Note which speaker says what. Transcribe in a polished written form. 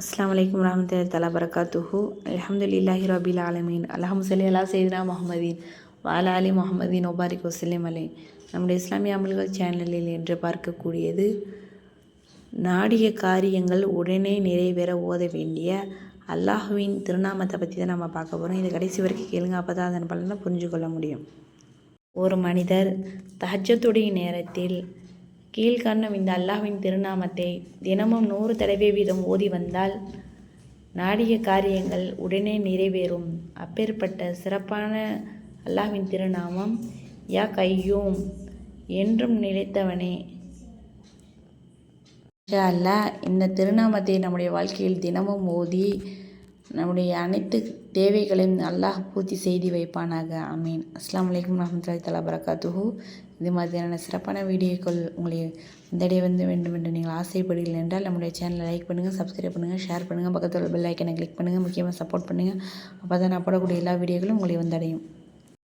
Speaker 1: அஸ்ஸலாமு அலைக்கும் வரஹ்மத்துல்லாஹி தஆலா பரகாத்துஹு. அல்ஹம்துலில்லாஹி ரபில் ஆலமீன். அல்லாஹும்ம ஸல்லி அலா சய்யிதினா முஹம்மதின் வ அலா ஆலி முஹம்மதின் வபாரிக் வஸல்லிம் அலைஹி. நம்முடைய இஸ்லாமிய அமல்கள் சேனலில் என்று பார்க்கக்கூடியது நாடிய காரியங்கள் உடனே நிறைவேற ஓத வேண்டிய அல்லாஹுவின் திருநாமத்தை பற்றி தான் நம்ம பார்க்க போகிறோம். இதை கடைசி வரைக்கும் கேளுங்க, அப்போ தான் அதன் பலனை புரிஞ்சு கொள்ள முடியும். ஒரு மனிதர் தஹஜ்ஜுடைய நேரத்தில் கீழ்காணும் இந்த அல்லாஹ்வின் திருநாமத்தை தினமும் 100 தடவை வீதம் ஓதி வந்தால் நாடிய காரியங்கள் உடனே நிறைவேறும். அப்பேற்பட்ட சிறப்பான அல்லாஹ்வின் திருநாமம் யா கையூம், என்றும் நிலைத்தவனே. இன்ஷா அல்லாஹ் இந்த திருநாமத்தை நம்முடைய வாழ்க்கையில் தினமும் ஓதி நம்முடைய அனைத்து தேவைகளையும் அல்லாஹ் பூர்த்தி செய்து வைப்பானாக. ஆமீன். அஸ்ஸலாமு அலைக்கும் வரஹ்மத்துல்லாஹி தஆலா பரகாத்துஹு. இது மாதிரியான சிறப்பான வீடியோக்கள் உங்களை இந்தடைய வேண்டும் என்று நீங்கள் ஆசைப்படுகிறீர்கள் என்றால் நம்முடைய சேனலை லைக் பண்ணுங்கள், சப்ஸ்கிரைப் பண்ணுங்கள், ஷேர் பண்ணுங்கள், பக்கத்தில் பெல் ஐக்கனை கிளிக் பண்ணுங்கள், முக்கியமாக சப்போர்ட் பண்ணுங்கள். அப்போ தான் நான் போடக்கூடிய எல்லா வீடியோக்களும் உங்களை வந்தடையும்.